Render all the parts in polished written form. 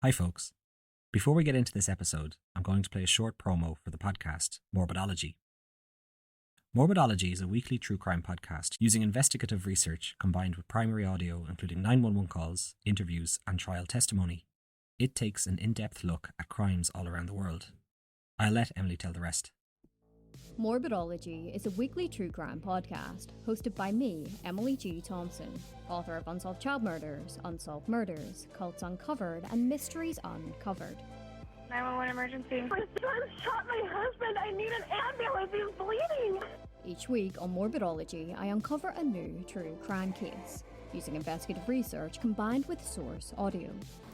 Hi folks. Before we get into this episode, I'm going to play a short promo for the podcast, Morbidology. Morbidology is a weekly true crime podcast using investigative research combined with primary audio including 911 calls, interviews and trial testimony. It takes an in-depth look at crimes all around the world. I'll let Emily tell the rest. Morbidology is a weekly true crime podcast hosted by me, Emily G. Thompson, author of Unsolved Child Murders, Unsolved Murders, Cults Uncovered, and Mysteries Uncovered. 911 emergency. My son shot my husband. I need an ambulance. He's bleeding. Each week on Morbidology, I uncover a new true crime case using investigative research combined with source audio.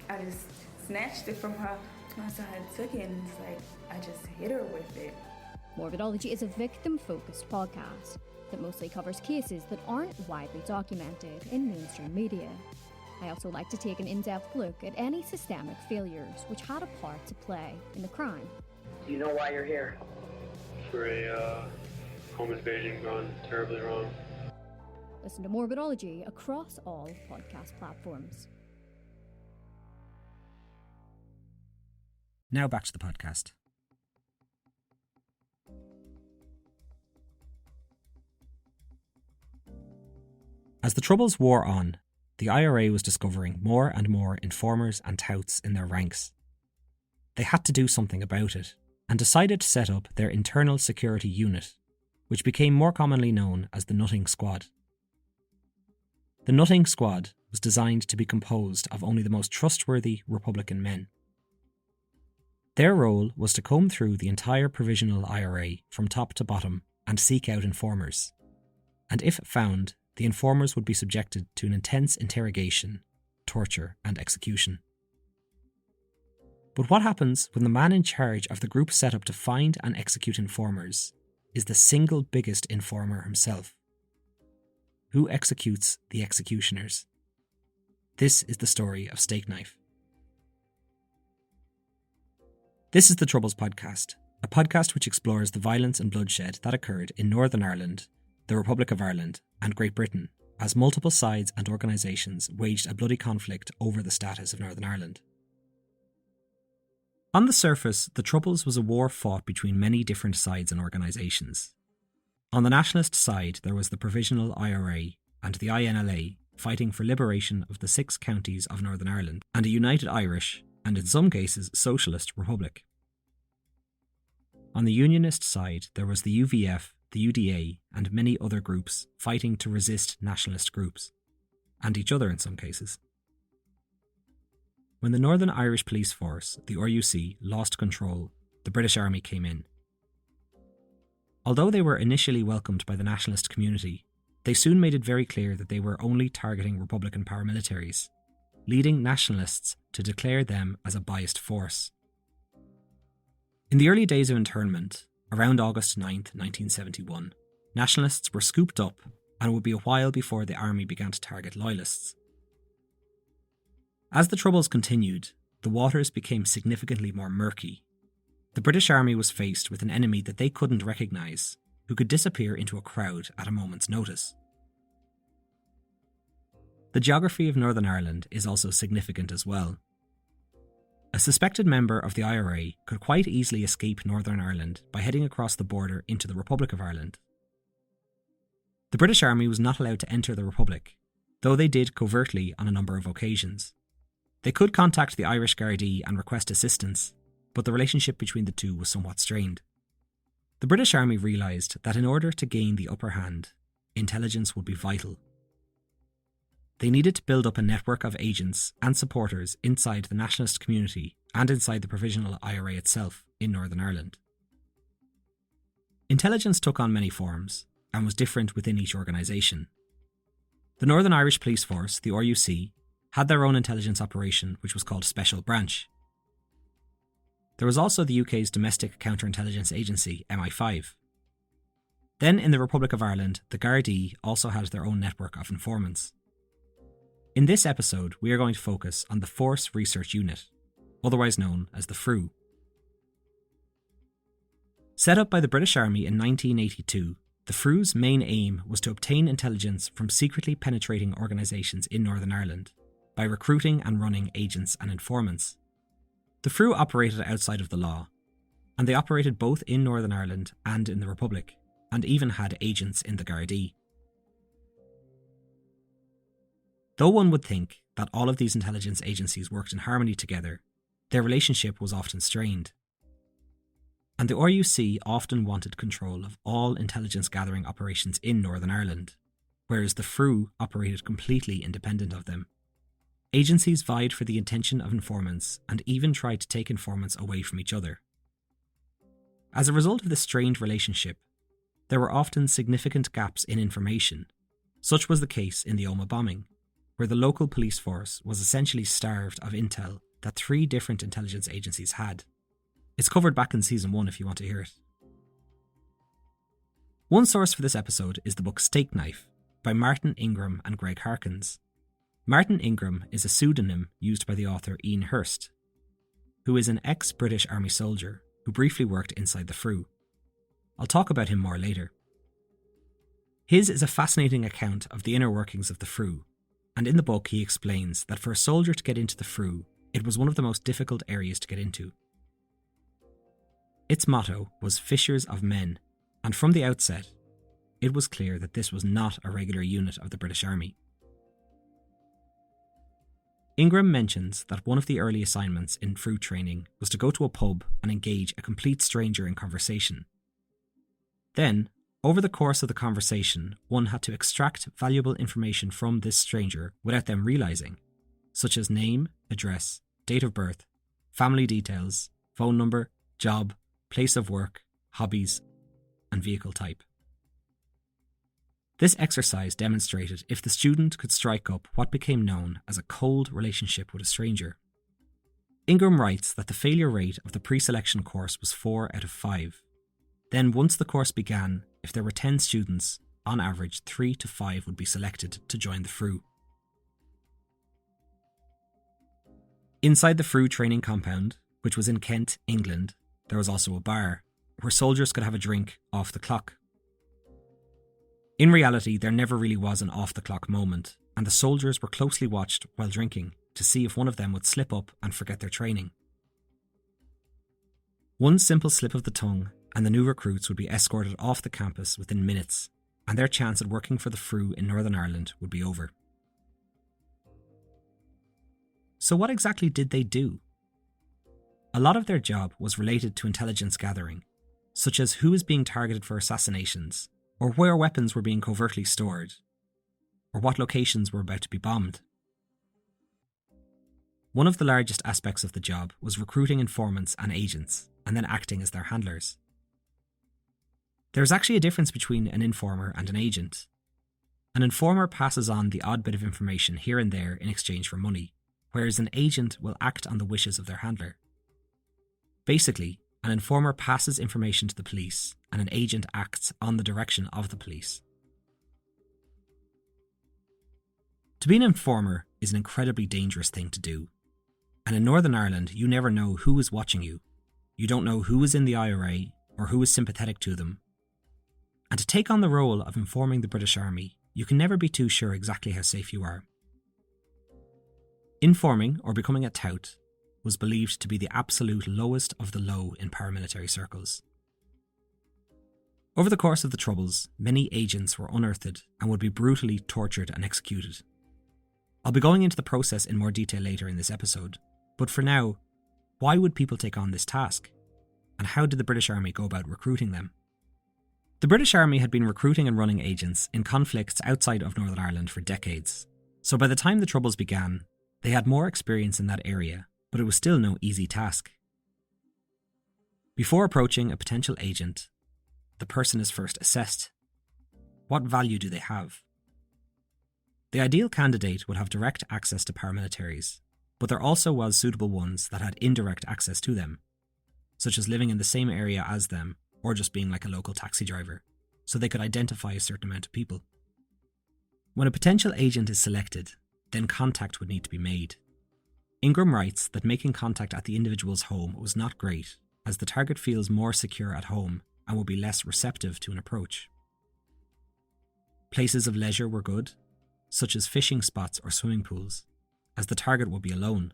I just snatched it from her. Once I took it, and it's like I just hit her with it. Morbidology is a victim-focused podcast that mostly covers cases that aren't widely documented in mainstream media. I also like to take an in-depth look at any systemic failures which had a part to play in the crime. Do you know why you're here? For a home invasion gone terribly wrong. Listen to Morbidology across all podcast platforms. Now back to the podcast. As the Troubles wore on, the IRA was discovering more and more informers and touts in their ranks. They had to do something about it, and decided to set up their internal security unit, which became more commonly known as the Nutting Squad. The Nutting Squad was designed to be composed of only the most trustworthy Republican men. Their role was to comb through the entire provisional IRA from top to bottom and seek out informers, and if found, the informers would be subjected to an intense interrogation, torture and execution. But what happens when the man in charge of the group set up to find and execute informers is the single biggest informer himself? Who executes the executioners? This is the story of Stakeknife. This is the Troubles podcast, a podcast which explores the violence and bloodshed that occurred in Northern Ireland, the Republic of Ireland, and Great Britain, as multiple sides and organisations waged a bloody conflict over the status of Northern Ireland. On the surface, the Troubles was a war fought between many different sides and organisations. On the nationalist side, there was the Provisional IRA and the INLA fighting for liberation of the 6 counties of Northern Ireland and a united Irish, and in some cases, socialist republic. On the Unionist side, there was the UVF, the UDA, and many other groups fighting to resist nationalist groups, and each other in some cases. When the Northern Irish Police Force, the RUC, lost control, the British Army came in. Although they were initially welcomed by the nationalist community, they soon made it very clear that they were only targeting Republican paramilitaries, leading nationalists to declare them as a biased force. In the early days of internment, around August 9th, 1971, nationalists were scooped up, and it would be a while before the army began to target loyalists. As the Troubles continued, the waters became significantly more murky. The British Army was faced with an enemy that they couldn't recognise, who could disappear into a crowd at a moment's notice. The geography of Northern Ireland is also significant as well. A suspected member of the IRA could quite easily escape Northern Ireland by heading across the border into the Republic of Ireland. The British Army was not allowed to enter the Republic, though they did covertly on a number of occasions. They could contact the Irish Gardaí and request assistance, but the relationship between the two was somewhat strained. The British Army realised that in order to gain the upper hand, intelligence would be vital. They needed to build up a network of agents and supporters inside the nationalist community and inside the Provisional IRA itself in Northern Ireland. Intelligence took on many forms and was different within each organisation. The Northern Irish Police Force, the RUC, had their own intelligence operation which was called Special Branch. There was also the UK's Domestic Counterintelligence Agency, MI5. Then in the Republic of Ireland, the Gardaí also had their own network of informants. In this episode, we are going to focus on the Force Research Unit, otherwise known as the FRU. Set up by the British Army in 1982, the FRU's main aim was to obtain intelligence from secretly penetrating organisations in Northern Ireland by recruiting and running agents and informants, The FRU operated outside of the law, and they operated both in Northern Ireland and in the Republic, and even had agents in the Gardaí. Though one would think that all of these intelligence agencies worked in harmony together, their relationship was often strained. And the RUC often wanted control of all intelligence gathering operations in Northern Ireland, whereas the FRU operated completely independent of them. Agencies vied for the attention of informants and even tried to take informants away from each other. As a result of this strained relationship, there were often significant gaps in information. Such was the case in the Omagh bombing, where the local police force was essentially starved of intel that 3 different intelligence agencies had. It's covered back in Season 1 if you want to hear it. One source for this episode is the book Stakeknife by Martin Ingram and Greg Harkins. Martin Ingram is a pseudonym used by the author Ian Hurst, who is an ex-British Army soldier who briefly worked inside the FRU. I'll talk about him more later. His is a fascinating account of the inner workings of the FRU, and in the book he explains that for a soldier to get into the FRU, it was one of the most difficult areas to get into. Its motto was Fishers of Men, and from the outset, it was clear that this was not a regular unit of the British Army. Ingram mentions that one of the early assignments in FRU training was to go to a pub and engage a complete stranger in conversation. Then, over the course of the conversation, one had to extract valuable information from this stranger without them realising, such as name, address, date of birth, family details, phone number, job, place of work, hobbies, and vehicle type. This exercise demonstrated if the student could strike up what became known as a cold relationship with a stranger. Ingram writes that the failure rate of the pre-selection course was 4 out of 5. Then once the course began, if there were 10 students, on average 3 to 5 would be selected to join the FRU. Inside the FRU training compound, which was in Kent, England, there was also a bar, where soldiers could have a drink off the clock. In reality, there never really was an off-the-clock moment, and the soldiers were closely watched while drinking to see if one of them would slip up and forget their training. One simple slip of the tongue, and the new recruits would be escorted off the campus within minutes, and their chance at working for the FRU in Northern Ireland would be over. So what exactly did they do? A lot of their job was related to intelligence gathering, such as who was being targeted for assassinations, or where weapons were being covertly stored, or what locations were about to be bombed. One of the largest aspects of the job was recruiting informants and agents, and then acting as their handlers. There is actually a difference between an informer and an agent. An informer passes on the odd bit of information here and there in exchange for money, whereas an agent will act on the wishes of their handler. Basically, an informer passes information to the police, and an agent acts on the direction of the police. To be an informer is an incredibly dangerous thing to do. And in Northern Ireland, you never know who is watching you. You don't know who is in the IRA or who is sympathetic to them. And to take on the role of informing the British Army, you can never be too sure exactly how safe you are. Informing, or becoming a tout, was believed to be the absolute lowest of the low in paramilitary circles. Over the course of the Troubles, many agents were unearthed and would be brutally tortured and executed. I'll be going into the process in more detail later in this episode, but for now, why would people take on this task? And how did the British Army go about recruiting them? The British Army had been recruiting and running agents in conflicts outside of Northern Ireland for decades, so by the time the Troubles began, they had more experience in that area, but it was still no easy task. Before approaching a potential agent, the person is first assessed. What value do they have? The ideal candidate would have direct access to paramilitaries, but there also was suitable ones that had indirect access to them, such as living in the same area as them or just being like a local taxi driver, so they could identify a certain amount of people. When a potential agent is selected, then contact would need to be made. Ingram writes that making contact at the individual's home was not great, as the target feels more secure at home and will be less receptive to an approach. Places of leisure were good, such as fishing spots or swimming pools, as the target will be alone.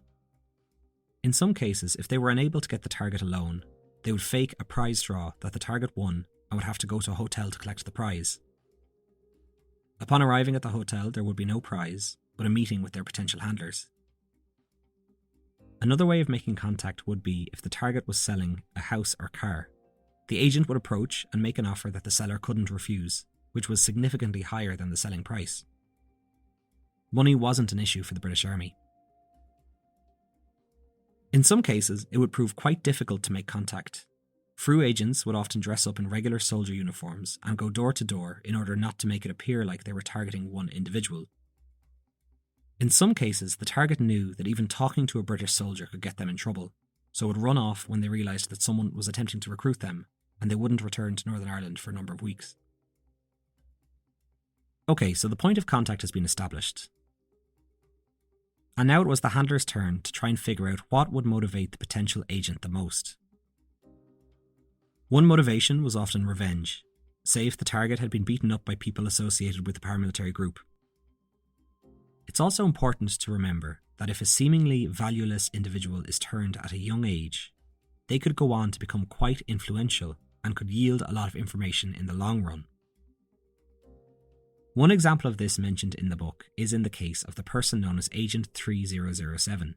In some cases, if they were unable to get the target alone, they would fake a prize draw that the target won and would have to go to a hotel to collect the prize. Upon arriving at the hotel, there would be no prize, but a meeting with their potential handlers. Another way of making contact would be if the target was selling a house or car. The agent would approach and make an offer that the seller couldn't refuse, which was significantly higher than the selling price. Money wasn't an issue for the British Army. In some cases, it would prove quite difficult to make contact. Frou agents would often dress up in regular soldier uniforms and go door to door in order not to make it appear like they were targeting one individual. In some cases, the target knew that even talking to a British soldier could get them in trouble, so would run off when they realised that someone was attempting to recruit them, and they wouldn't return to Northern Ireland for a number of weeks. Okay, so the point of contact has been established. And now it was the handler's turn to try and figure out what would motivate the potential agent the most. One motivation was often revenge, say if the target had been beaten up by people associated with the paramilitary group. It's also important to remember that if a seemingly valueless individual is turned at a young age, they could go on to become quite influential and could yield a lot of information in the long run. One example of this mentioned in the book is in the case of the person known as Agent 3007.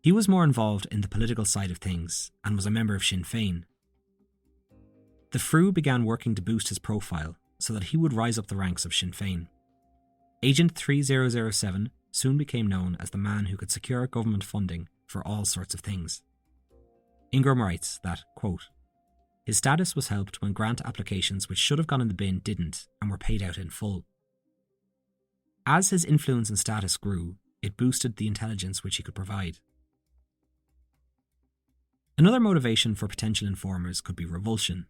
He was more involved in the political side of things and was a member of Sinn Féin. The Frou began working to boost his profile so that he would rise up the ranks of Sinn Féin. Agent 3007 soon became known as the man who could secure government funding for all sorts of things. Ingram writes that, quote, his status was helped when grant applications which should have gone in the bin didn't and were paid out in full. As his influence and status grew, it boosted the intelligence which he could provide. Another motivation for potential informers could be revulsion.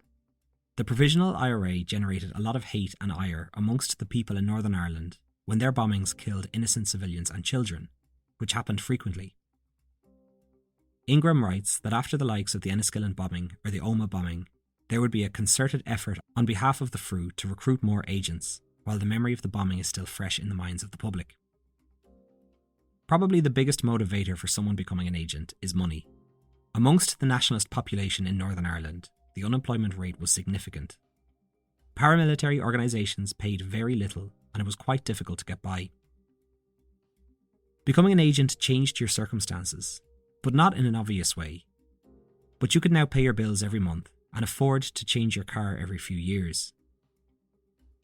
The Provisional IRA generated a lot of hate and ire amongst the people in Northern Ireland when their bombings killed innocent civilians and children, which happened frequently. Ingram writes that after the likes of the Enniskillen bombing or the Omagh bombing, there would be a concerted effort on behalf of the Frou to recruit more agents, while the memory of the bombing is still fresh in the minds of the public. Probably the biggest motivator for someone becoming an agent is money. Amongst the nationalist population in Northern Ireland, the unemployment rate was significant. Paramilitary organisations paid very little, and it was quite difficult to get by. Becoming an agent changed your circumstances, but not in an obvious way. But you could now pay your bills every month and afford to change your car every few years.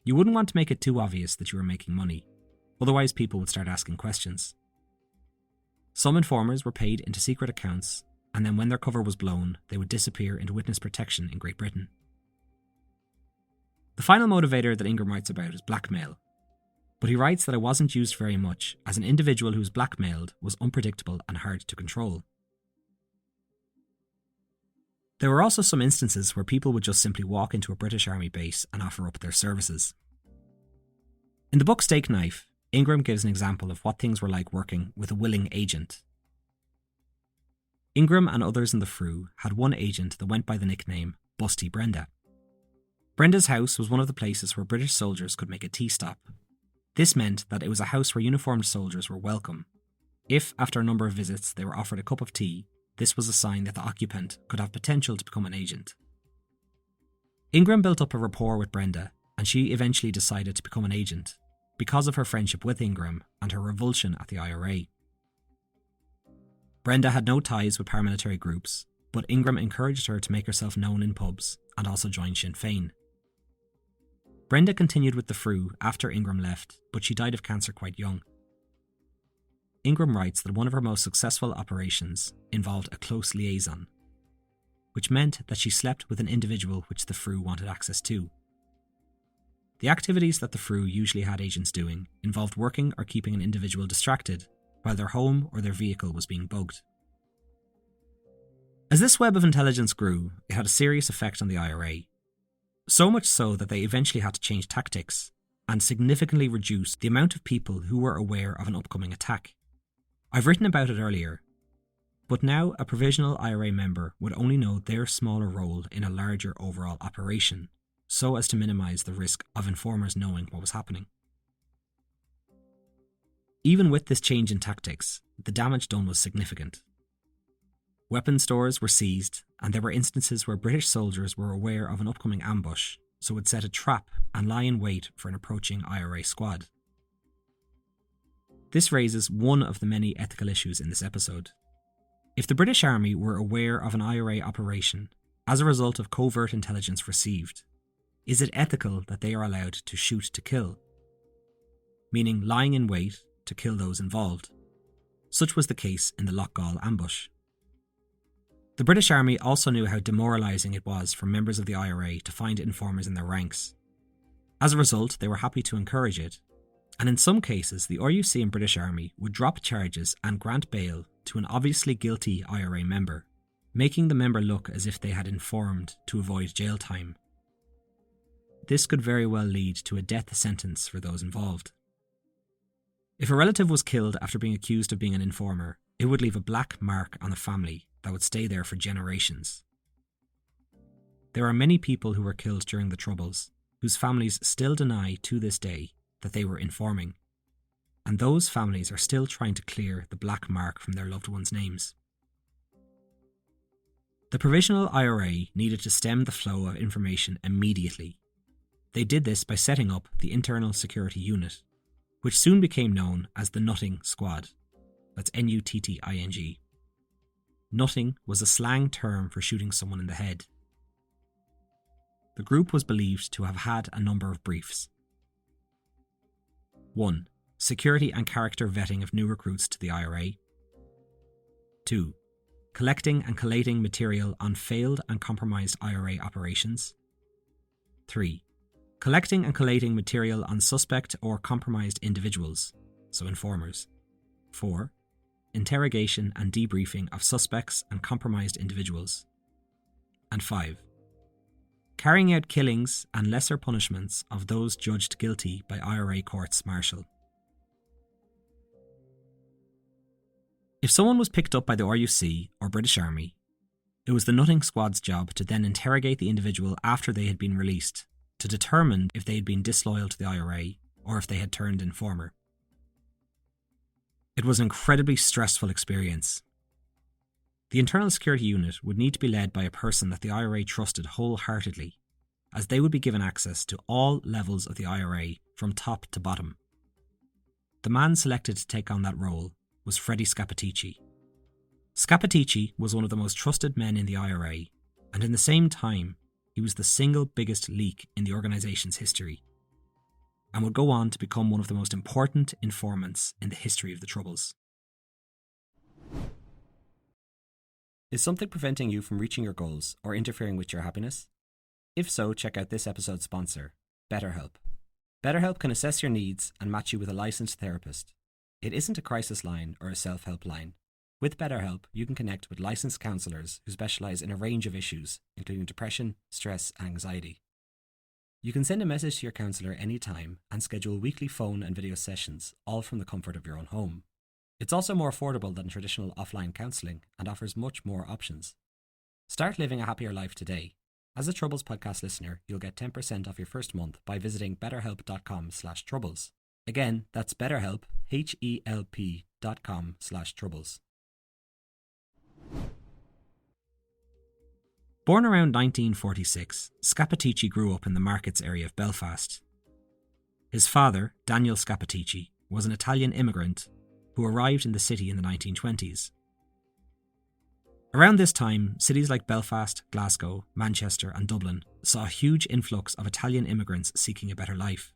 You wouldn't want to make it too obvious that you were making money, otherwise people would start asking questions. Some informers were paid into secret accounts, and then when their cover was blown, they would disappear into witness protection in Great Britain. The final motivator that Ingram writes about is blackmail, but he writes that it wasn't used very much as an individual who was blackmailed was unpredictable and hard to control. There were also some instances where people would just simply walk into a British Army base and offer up their services. In the book Stakeknife, Ingram gives an example of what things were like working with a willing agent. Ingram and others in the Frou had one agent that went by the nickname Busty Brenda. Brenda's house was one of the places where British soldiers could make a tea stop. This meant that it was a house where uniformed soldiers were welcome. If, after a number of visits, they were offered a cup of tea, this was a sign that the occupant could have potential to become an agent. Ingram built up a rapport with Brenda, and she eventually decided to become an agent because of her friendship with Ingram and her revulsion at the IRA. Brenda had no ties with paramilitary groups, but Ingram encouraged her to make herself known in pubs and also join Sinn Féin. Brenda continued with the Frou after Ingram left, but she died of cancer quite young. Ingram writes that one of her most successful operations involved a close liaison, which meant that she slept with an individual which the Frou wanted access to. The activities that the Frou usually had agents doing involved working or keeping an individual distracted while their home or their vehicle was being bugged. As this web of intelligence grew, it had a serious effect on the IRA, so much so that they eventually had to change tactics and significantly reduce the amount of people who were aware of an upcoming attack. I've written about it earlier, but now a provisional IRA member would only know their smaller role in a larger overall operation, so as to minimise the risk of informers knowing what was happening. Even with this change in tactics, the damage done was significant. Weapon stores were seized, and there were instances where British soldiers were aware of an upcoming ambush, so would set a trap and lie in wait for an approaching IRA squad. This raises one of the many ethical issues in this episode. If the British Army were aware of an IRA operation as a result of covert intelligence received, is it ethical that they are allowed to shoot to kill? Meaning lying in wait to kill those involved. Such was the case in the Lochgall ambush. The British Army also knew how demoralising it was for members of the IRA to find informers in their ranks. As a result, they were happy to encourage it, and in some cases the RUC and British Army would drop charges and grant bail to an obviously guilty IRA member, making the member look as if they had informed to avoid jail time. This could very well lead to a death sentence for those involved. If a relative was killed after being accused of being an informer, it would leave a black mark on the family that would stay there for generations. There are many people who were killed during the Troubles, whose families still deny to this day that they were informing, and those families are still trying to clear the black mark from their loved ones' names. The Provisional IRA needed to stem the flow of information immediately. They did this by setting up the Internal Security Unit, which soon became known as the Nutting Squad. That's Nutting. Nutting was a slang term for shooting someone in the head. The group was believed to have had a number of briefs. 1. Security and character vetting of new recruits to the IRA. 2. Collecting and collating material on failed and compromised IRA operations. 3. Collecting and collating material on suspect or compromised individuals, so informers. 4. Interrogation and debriefing of suspects and compromised individuals. And 5. Carrying out killings and lesser punishments of those judged guilty by IRA courts martial. If someone was picked up by the RUC or British Army, it was the Nutting Squad's job to then interrogate the individual after they had been released, to determine if they had been disloyal to the IRA or if they had turned informer. It was an incredibly stressful experience. The Internal Security Unit would need to be led by a person that the IRA trusted wholeheartedly, as they would be given access to all levels of the IRA from top to bottom. The man selected to take on that role was Freddy Scappaticci. Scappaticci was one of the most trusted men in the IRA, and in the same time, he was the single biggest leak in the organisation's history, and would go on to become one of the most important informants in the history of the Troubles. Is something preventing you from reaching your goals or interfering with your happiness? If so, check out this episode's sponsor, BetterHelp. BetterHelp can assess your needs and match you with a licensed therapist. It isn't a crisis line or a self-help line. With BetterHelp, you can connect with licensed counsellors who specialise in a range of issues, including depression, stress, and anxiety. You can send a message to your counsellor anytime and schedule weekly phone and video sessions, all from the comfort of your own home. It's also more affordable than traditional offline counselling and offers much more options. Start living a happier life today. As a Troubles podcast listener, you'll get 10% off your first month by visiting betterhelp.com/troubles. Again, that's BetterHelp, HELP.com/troubles. Born around 1946, Scappaticci grew up in the markets area of Belfast. His father, Daniel Scappaticci, was an Italian immigrant who arrived in the city in the 1920s. Around this time, cities like Belfast, Glasgow, Manchester and Dublin saw a huge influx of Italian immigrants seeking a better life.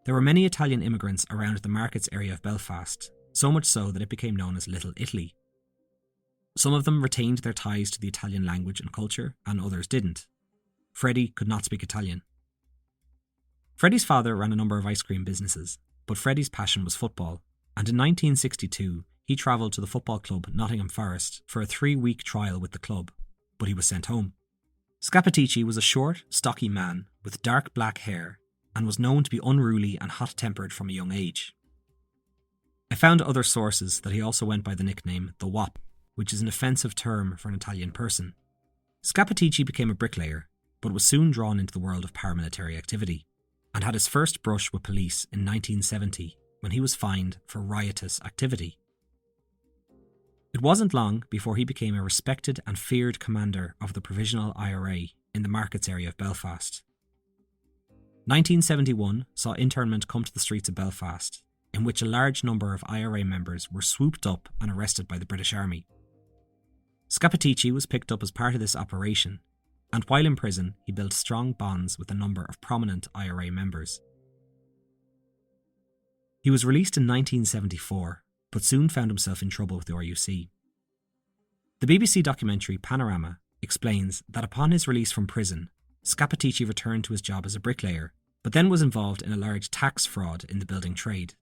There were many Italian immigrants around the markets area of Belfast, so much so that it became known as Little Italy. Some of them retained their ties to the Italian language and culture, and others didn't. Freddy could not speak Italian. Freddy's father ran a number of ice cream businesses, but Freddy's passion was football, and in 1962 he travelled to the football club Nottingham Forest for a 3-week trial with the club, but he was sent home. Scappaticci was a short, stocky man with dark black hair and was known to be unruly and hot-tempered from a young age. I found other sources that he also went by the nickname the Wop, which is an offensive term for an Italian person. Scappaticci became a bricklayer, but was soon drawn into the world of paramilitary activity, and had his first brush with police in 1970 when he was fined for riotous activity. It wasn't long before he became a respected and feared commander of the Provisional IRA in the markets area of Belfast. 1971 saw internment come to the streets of Belfast, in which a large number of IRA members were swooped up and arrested by the British Army. Scappaticci was picked up as part of this operation, and while in prison he built strong bonds with a number of prominent IRA members. He was released in 1974, but soon found himself in trouble with the RUC. The BBC documentary Panorama explains that upon his release from prison, Scappaticci returned to his job as a bricklayer, but then was involved in a large tax fraud in the building trade.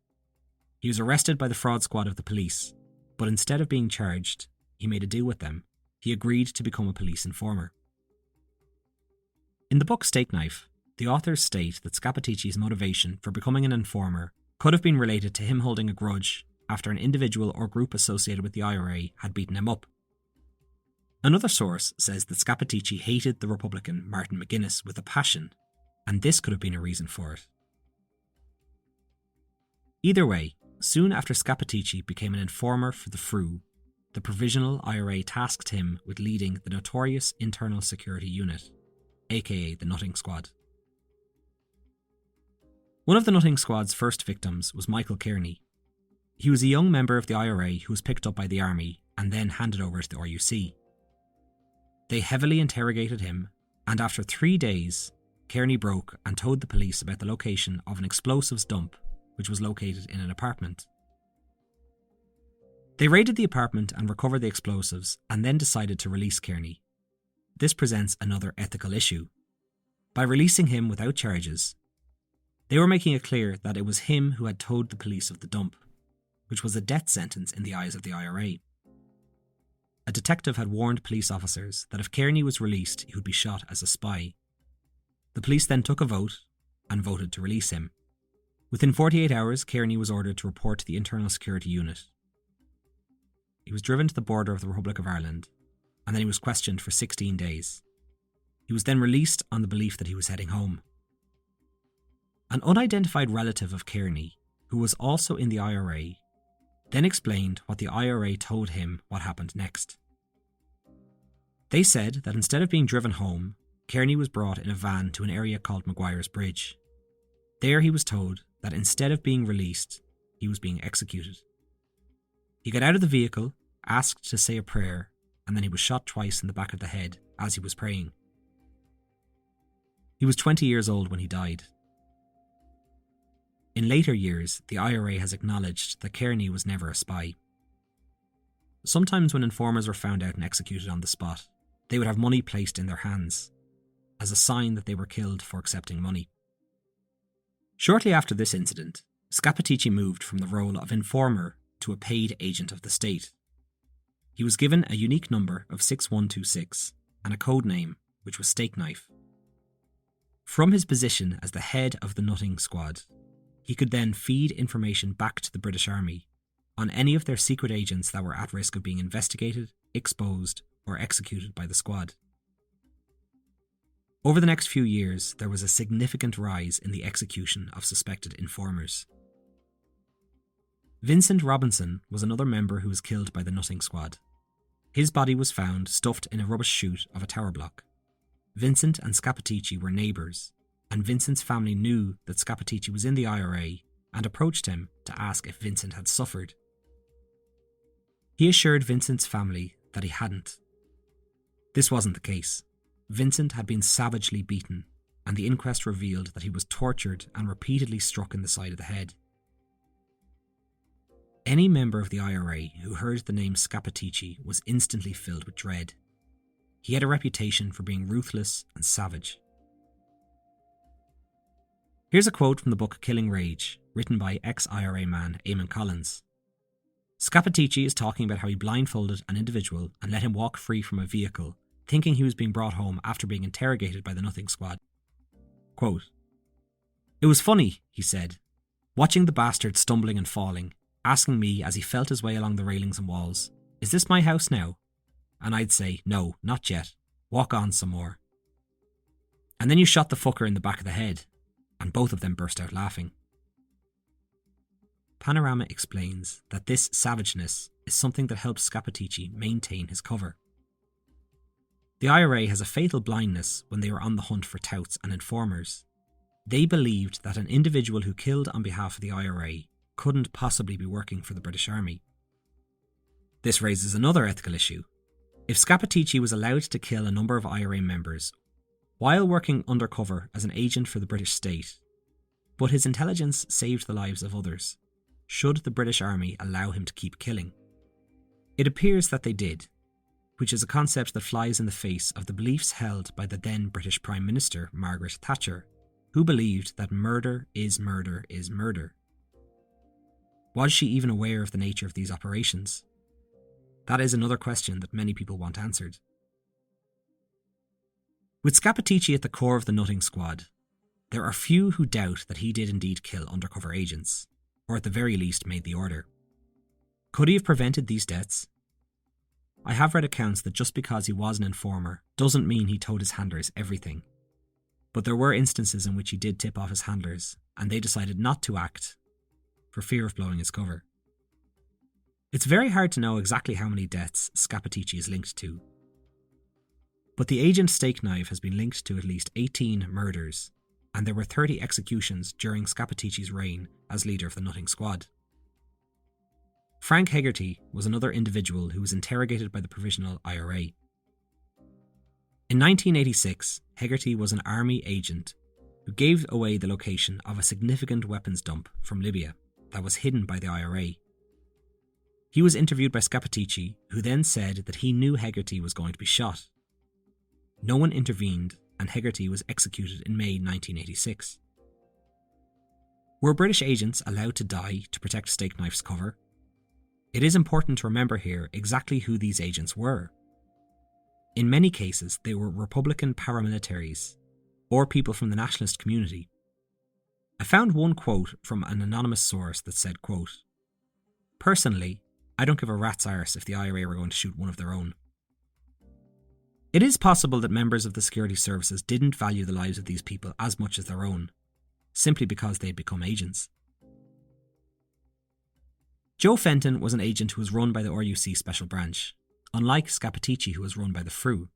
He was arrested by the fraud squad of the police, but instead of being charged, he made a deal with them. He agreed to become a police informer. In the book Stakeknife, the authors state that Scappaticci's motivation for becoming an informer could have been related to him holding a grudge after an individual or group associated with the IRA had beaten him up. Another source says that Scappaticci hated the Republican Martin McGuinness with a passion, and this could have been a reason for it. Either way, soon after Scappaticci became an informer for the FRU, the Provisional IRA tasked him with leading the notorious Internal Security Unit, aka the Nutting Squad. One of the Nutting Squad's first victims was Michael Kearney. He was a young member of the IRA who was picked up by the army and then handed over to the RUC. They heavily interrogated him, and after 3 days, Kearney broke and told the police about the location of an explosives dump which was located in an apartment. They raided the apartment and recovered the explosives and then decided to release Kearney. This presents another ethical issue. By releasing him without charges, they were making it clear that it was him who had told the police of the dump, which was a death sentence in the eyes of the IRA. A detective had warned police officers that if Kearney was released, he would be shot as a spy. The police then took a vote and voted to release him. Within 48 hours, Kearney was ordered to report to the Internal Security Unit. He was driven to the border of the Republic of Ireland, and then he was questioned for 16 days. He was then released on the belief that he was heading home. An unidentified relative of Kearney, who was also in the IRA, then explained what the IRA told him what happened next. They said that instead of being driven home, Kearney was brought in a van to an area called Maguire's Bridge. There he was told that instead of being released, he was being executed. He got out of the vehicle, asked to say a prayer, and then he was shot twice in the back of the head as he was praying. He was 20 years old when he died. In later years, the IRA has acknowledged that Kearney was never a spy. Sometimes when informers were found out and executed on the spot, they would have money placed in their hands, as a sign that they were killed for accepting money. Shortly after this incident, Scappaticci moved from the role of informer to a paid agent of the state. He was given a unique number of 6126 and a code name, which was Stakeknife. From his position as the head of the Nutting Squad, he could then feed information back to the British Army on any of their secret agents that were at risk of being investigated, exposed, or executed by the squad. Over the next few years, there was a significant rise in the execution of suspected informers. Vincent Robinson was another member who was killed by the Nutting Squad. His body was found stuffed in a rubbish chute of a tower block. Vincent and Scappaticci were neighbours, and Vincent's family knew that Scappaticci was in the IRA and approached him to ask if Vincent had suffered. He assured Vincent's family that he hadn't. This wasn't the case. Vincent had been savagely beaten, and the inquest revealed that he was tortured and repeatedly struck in the side of the head. Any member of the IRA who heard the name Scappaticci was instantly filled with dread. He had a reputation for being ruthless and savage. Here's a quote from the book Killing Rage, written by ex-IRA man Eamon Collins. Scappaticci is talking about how he blindfolded an individual and let him walk free from a vehicle, thinking he was being brought home after being interrogated by the Nutting Squad. Quote, "It was funny," he said, "watching the bastard stumbling and falling, asking me as he felt his way along the railings and walls, 'Is this my house now?' And I'd say, 'No, not yet. Walk on some more.' And then you shot the fucker in the back of the head," and both of them burst out laughing. Panorama explains that this savageness is something that helps Scappaticci maintain his cover. The IRA has a fatal blindness when they were on the hunt for touts and informers. They believed that an individual who killed on behalf of the IRA couldn't possibly be working for the British Army. This raises another ethical issue. If Scappaticci was allowed to kill a number of IRA members while working undercover as an agent for the British state, but his intelligence saved the lives of others, should the British Army allow him to keep killing? It appears that they did, which is a concept that flies in the face of the beliefs held by the then British Prime Minister Margaret Thatcher, who believed that murder is murder is murder. Was she even aware of the nature of these operations? That is another question that many people want answered. With Scappaticci at the core of the Nutting Squad, there are few who doubt that he did indeed kill undercover agents, or at the very least made the order. Could he have prevented these deaths? I have read accounts that just because he was an informer doesn't mean he told his handlers everything. But there were instances in which he did tip off his handlers, and they decided not to act for fear of blowing his cover. It's very hard to know exactly how many deaths Scappaticci is linked to. But the agent Stakeknife has been linked to at least 18 murders, and there were 30 executions during Scappaticci's reign as leader of the Nutting Squad. Frank Hegarty was another individual who was interrogated by the Provisional IRA. In 1986, Hegarty was an army agent who gave away the location of a significant weapons dump from Libya that was hidden by the IRA. He was interviewed by Scappaticci, who then said that he knew Hegarty was going to be shot. No one intervened, and Hegarty was executed in May 1986. Were British agents allowed to die to protect Stakeknife's cover? It is important to remember here exactly who these agents were. In many cases, they were Republican paramilitaries, or people from the nationalist community. I found one quote from an anonymous source that said, quote, "Personally, I don't give a rat's arse if the IRA were going to shoot one of their own." It is possible that members of the security services didn't value the lives of these people as much as their own, simply because they had become agents. Joe Fenton was an agent who was run by the RUC Special Branch, unlike Scappaticci, who was run by the FRU.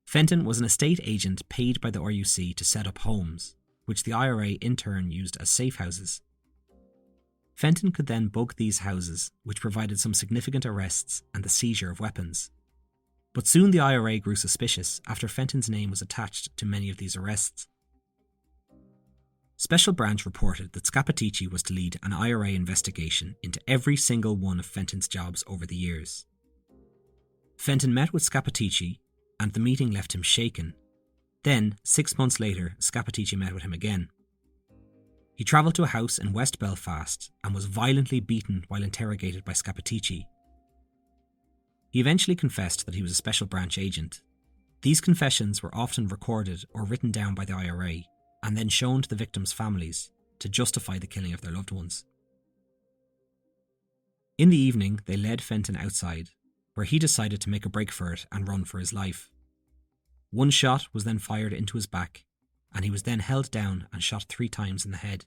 Fenton was an estate agent paid by the RUC to set up homes, which the IRA in turn used as safe houses. Fenton could then bug these houses, which provided some significant arrests and the seizure of weapons. But soon the IRA grew suspicious after Fenton's name was attached to many of these arrests. Special Branch reported that Scappaticci was to lead an IRA investigation into every single one of Fenton's jobs over the years. Fenton met with Scappaticci, and the meeting left him shaken. Then, 6 months later, Scappaticci met with him again. He travelled to a house in West Belfast and was violently beaten while interrogated by Scappaticci. He eventually confessed that he was a Special Branch agent. These confessions were often recorded or written down by the IRA and then shown to the victims' families to justify the killing of their loved ones. In the evening, they led Fenton outside, where he decided to make a break for it and run for his life. One shot was then fired into his back, and he was then held down and shot 3 times in the head.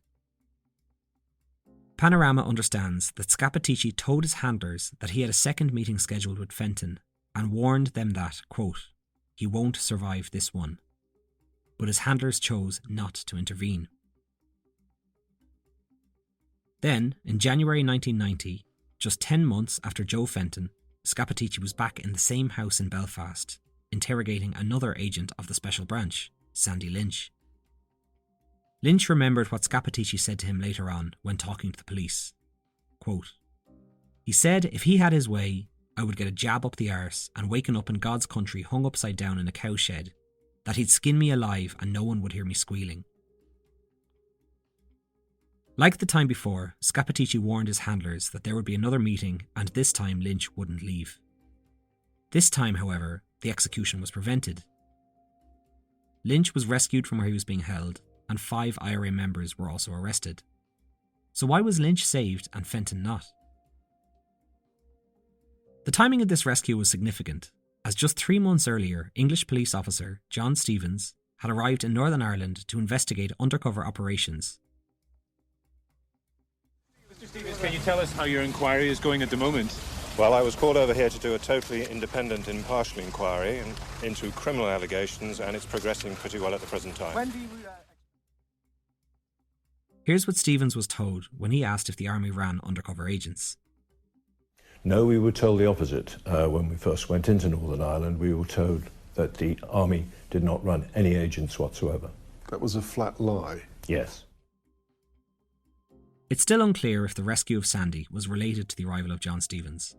Panorama understands that Scappaticci told his handlers that he had a second meeting scheduled with Fenton and warned them that, quote, "he won't survive this one." But his handlers chose not to intervene. Then, in January 1990, just 10 months after Joe Fenton, Scappaticci was back in the same house in Belfast, interrogating another agent of the Special Branch, Sandy Lynch. Lynch remembered what Scappaticci said to him later on when talking to the police. Quote, "He said if he had his way, I would get a jab up the arse and waken up in God's country hung upside down in a cowshed, that he'd skin me alive and no one would hear me squealing." Like the time before, Scappaticci warned his handlers that there would be another meeting and this time Lynch wouldn't leave. This time, however, the execution was prevented. Lynch was rescued from where he was being held, and 5 IRA members were also arrested. So why was Lynch saved and Fenton not? The timing of this rescue was significant, as just 3 months earlier, English police officer John Stevens had arrived in Northern Ireland to investigate undercover operations. Mr. Stevens, can you tell us how your inquiry is going at the moment? Well, I was called over here to do a totally independent, impartial inquiry into criminal allegations, and it's progressing pretty well at the present time. Here's what Stevens was told when he asked if the army ran undercover agents. No, we were told the opposite. When we first went into Northern Ireland, we were told that the army did not run any agents whatsoever. That was a flat lie? Yes. It's still unclear if the rescue of Sandy was related to the arrival of John Stevens.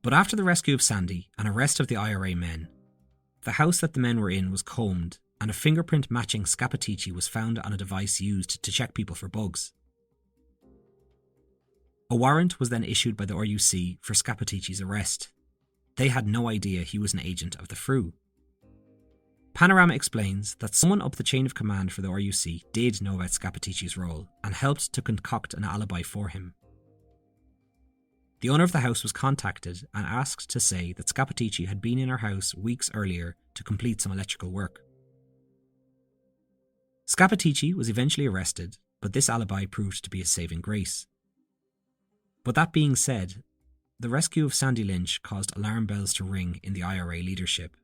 But after the rescue of Sandy and arrest of the IRA men, the house that the men were in was combed and a fingerprint matching Scappaticci was found on a device used to check people for bugs. A warrant was then issued by the RUC for Scappaticci's arrest. They had no idea he was an agent of the FRU. Panorama explains that someone up the chain of command for the RUC did know about Scappaticci's role and helped to concoct an alibi for him. The owner of the house was contacted and asked to say that Scappaticci had been in her house weeks earlier to complete some electrical work. Scappaticci was eventually arrested, but this alibi proved to be a saving grace. But that being said, the rescue of Sandy Lynch caused alarm bells to ring in the IRA leadership.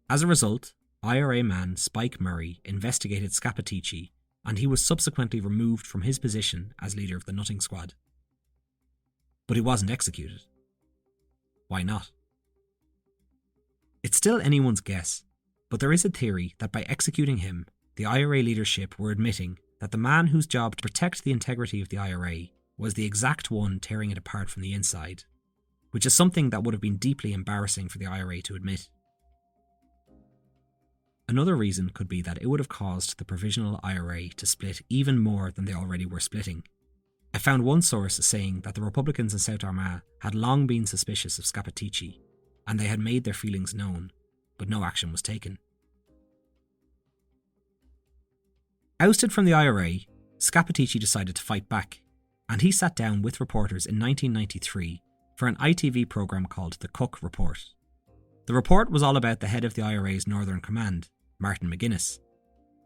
As a result, IRA man Spike Murray investigated Scappaticci, and he was subsequently removed from his position as leader of the Nutting Squad. But he wasn't executed. Why not? It's still anyone's guess, but there is a theory that by executing him, the IRA leadership were admitting that the man whose job to protect the integrity of the IRA was the exact one tearing it apart from the inside, which is something that would have been deeply embarrassing for the IRA to admit. Another reason could be that it would have caused the provisional IRA to split even more than they already were splitting. I found one source saying that the Republicans in South Armagh had long been suspicious of Scappaticci, and they had made their feelings known, but no action was taken. Ousted from the IRA, Scappaticci decided to fight back, and he sat down with reporters in 1993 for an ITV programme called The Cook Report. The report was all about the head of the IRA's Northern Command, Martin McGuinness.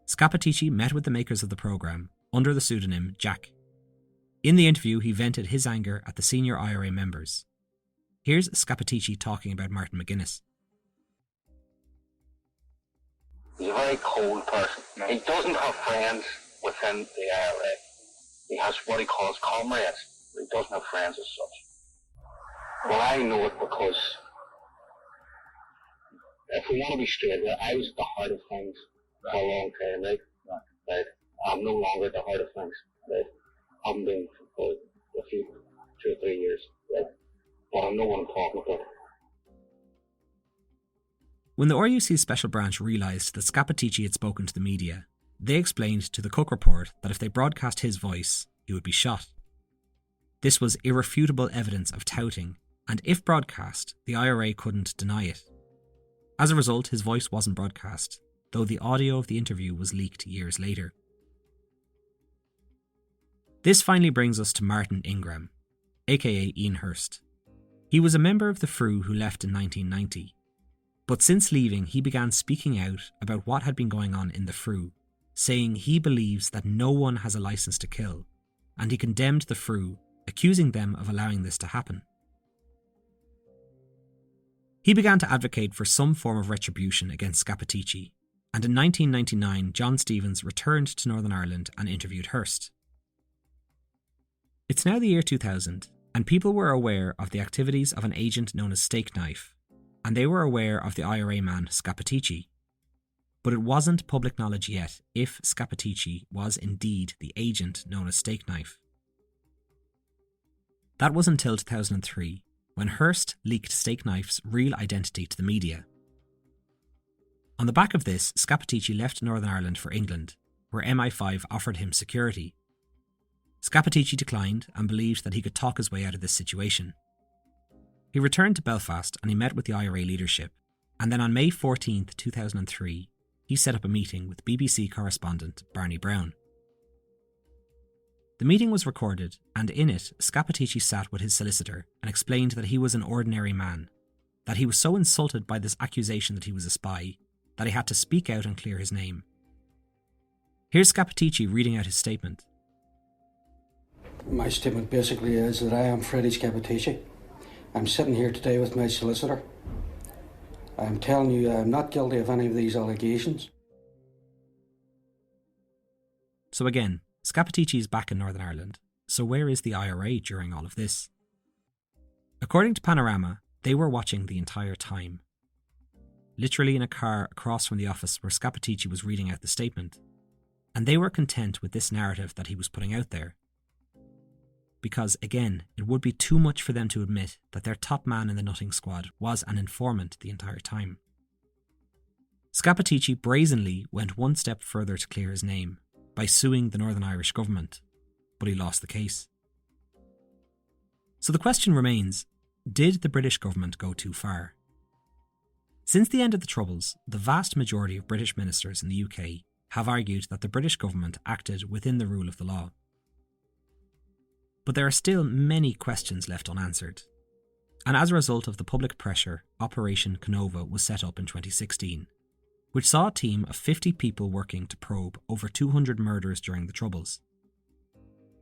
Scappaticci met with the makers of the programme under the pseudonym Jack. In the interview, he vented his anger at the senior IRA members. Here's Scappaticci talking about Martin McGuinness. He's a very cold person. He doesn't have friends within the IRA. He has what he calls comrades, but he doesn't have friends as such. Well, I know it because, if we want to be straight, I was at the heart of things for a long time, right? I'm no longer at the heart of things, right? I haven't been for a few, 2 or 3 years, right? But I know what I'm talking about. When the RUC's special branch realised that Scappaticci had spoken to the media, they explained to the Cook Report that if they broadcast his voice, he would be shot. This was irrefutable evidence of touting, and if broadcast, the IRA couldn't deny it. As a result, his voice wasn't broadcast, though the audio of the interview was leaked years later. This finally brings us to Martin Ingram, aka Ian Hurst. He was a member of the FRU who left in 1990, but since leaving he began speaking out about what had been going on in the FRU, saying he believes that no one has a license to kill, and he condemned the FRU, accusing them of allowing this to happen. He began to advocate for some form of retribution against Scappaticci, and in 1999 John Stevens returned to Northern Ireland and interviewed Hurst. It's now the year 2000, and people were aware of the activities of an agent known as Stakeknife, and they were aware of the IRA man Scappaticci. But it wasn't public knowledge yet if Scappaticci was indeed the agent known as Stakeknife. That was until 2003, when Hurst leaked Stakeknife's real identity to the media. On the back of this, Scappaticci left Northern Ireland for England, where MI5 offered him security. Scappaticci declined and believed that he could talk his way out of this situation. He returned to Belfast and he met with the IRA leadership, and then on May 14, 2003, he set up a meeting with BBC correspondent Barney Brown. The meeting was recorded, and in it, Scappaticci sat with his solicitor and explained that he was an ordinary man, that he was so insulted by this accusation that he was a spy, that he had to speak out and clear his name. Here's Scappaticci reading out his statement. My statement basically is that I am Freddy Scappaticci. I'm sitting here today with my solicitor. I'm telling you I'm not guilty of any of these allegations. So again, Scappaticci is back in Northern Ireland. So where is the IRA during all of this? According to Panorama, they were watching the entire time. Literally in a car across from the office where Scappaticci was reading out the statement. And they were content with this narrative that he was putting out there. Because, again, it would be too much for them to admit that their top man in the nutting squad was an informant the entire time. Scappaticci brazenly went one step further to clear his name by suing the Northern Irish government, but he lost the case. So the question remains, did the British government go too far? Since the end of the Troubles, the vast majority of British ministers in the UK have argued that the British government acted within the rule of the law. But there are still many questions left unanswered. And as a result of the public pressure, Operation Canova was set up in 2016, which saw a team of 50 people working to probe over 200 murders during the Troubles.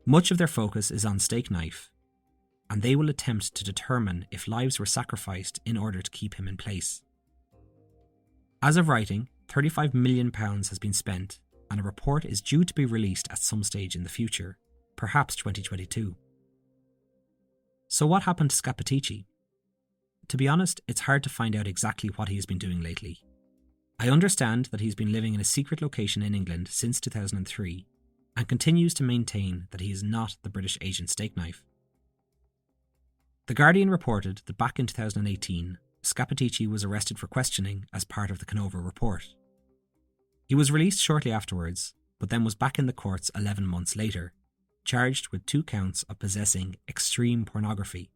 Much of their focus is on Stakeknife, and they will attempt to determine if lives were sacrificed in order to keep him in place. As of writing, £35 million has been spent, and a report is due to be released at some stage in the future, perhaps 2022. So what happened to Scappaticci? To be honest, it's hard to find out exactly what he has been doing lately. I understand that he's been living in a secret location in England since 2003 and continues to maintain that he is not the British agent Stakeknife. The Guardian reported that back in 2018, Scappaticci was arrested for questioning as part of the Canova report. He was released shortly afterwards, but then was back in the courts 11 months later, charged with 2 counts of possessing extreme pornography.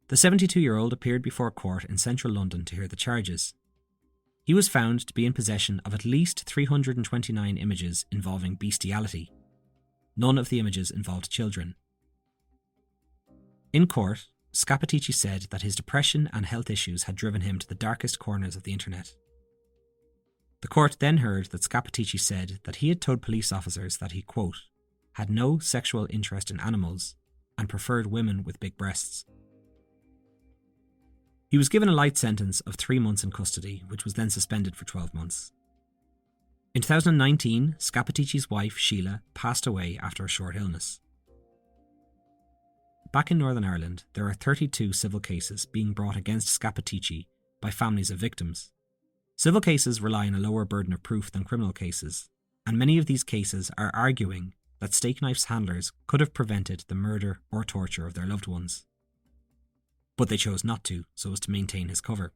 The 72-year-old appeared before court in central London to hear the charges. He was found to be in possession of at least 329 images involving bestiality. None of the images involved children. In court, Scappaticci said that his depression and health issues had driven him to the darkest corners of the internet. The court then heard that Scappaticci said that he had told police officers that he, quote, had no sexual interest in animals and preferred women with big breasts. He was given a light sentence of 3 months in custody, which was then suspended for 12 months. In 2019, Scappaticci's wife, Sheila, passed away after a short illness. Back in Northern Ireland, there are 32 civil cases being brought against Scappaticci by families of victims. Civil cases rely on a lower burden of proof than criminal cases, and many of these cases are arguing that Stakeknife's handlers could have prevented the murder or torture of their loved ones. But they chose not to, so as to maintain his cover.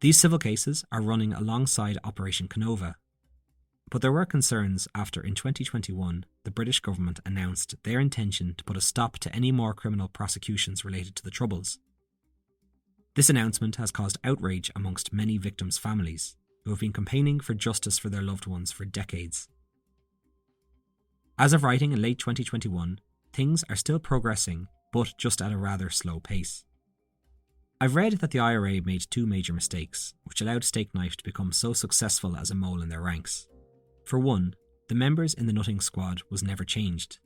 These civil cases are running alongside Operation Canova, but there were concerns after in 2021 the British government announced their intention to put a stop to any more criminal prosecutions related to the Troubles. This announcement has caused outrage amongst many victims' families, who have been campaigning for justice for their loved ones for decades. As of writing in late 2021, things are still progressing, but just at a rather slow pace. I've read that the IRA made 2 major mistakes, which allowed Stakeknife to become so successful as a mole in their ranks. For one, the members in the nutting squad was never changed.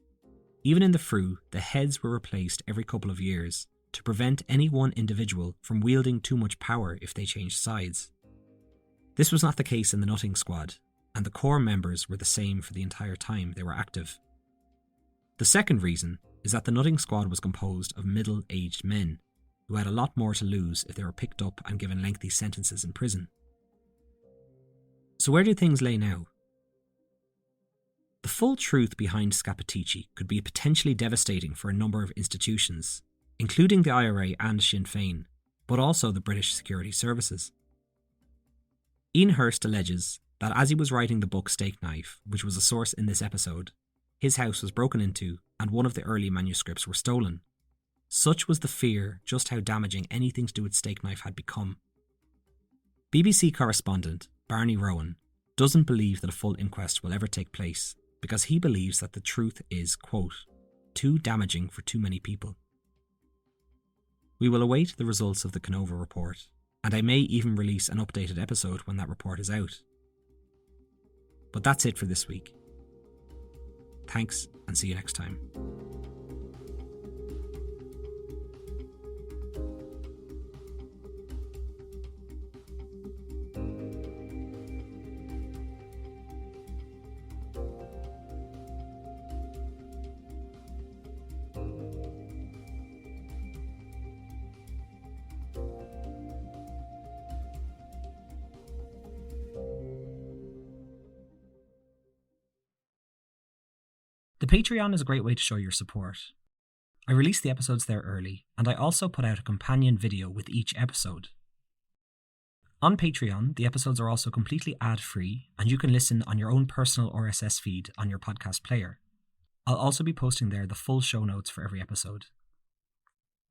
Even in the FRU, the heads were replaced every couple of years to prevent any one individual from wielding too much power if they changed sides. This was not the case in the nutting squad, and the core members were the same for the entire time they were active. The second reason is that the nutting squad was composed of middle-aged men who had a lot more to lose if they were picked up and given lengthy sentences in prison. So where do things lay now? The full truth behind Scappaticci could be potentially devastating for a number of institutions, including the IRA and Sinn Féin, but also the British security services. Ian Hurst alleges that as he was writing the book Stakeknife, which was a source in this episode, his house was broken into and one of the early manuscripts were stolen. Such was the fear just how damaging anything to do with Stakeknife had become. BBC correspondent Barney Rowan doesn't believe that a full inquest will ever take place because he believes that the truth is, quote, too damaging for too many people. We will await the results of the Canova report, and I may even release an updated episode when that report is out. But that's it for this week. Thanks, and see you next time. The Patreon is a great way to show your support. I release the episodes there early, and I also put out a companion video with each episode. On Patreon, the episodes are also completely ad-free, and you can listen on your own personal RSS feed on your podcast player. I'll also be posting there the full show notes for every episode.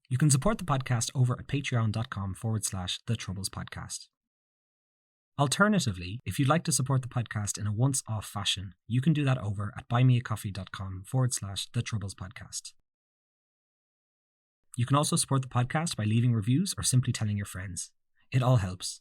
You can support the podcast over at patreon.com/thetroubles-podcast. Alternatively, if you'd like to support the podcast in a once-off fashion, you can do that over at buymeacoffee.com/thetroubles-podcast. You can also support the podcast by leaving reviews or simply telling your friends. It all helps.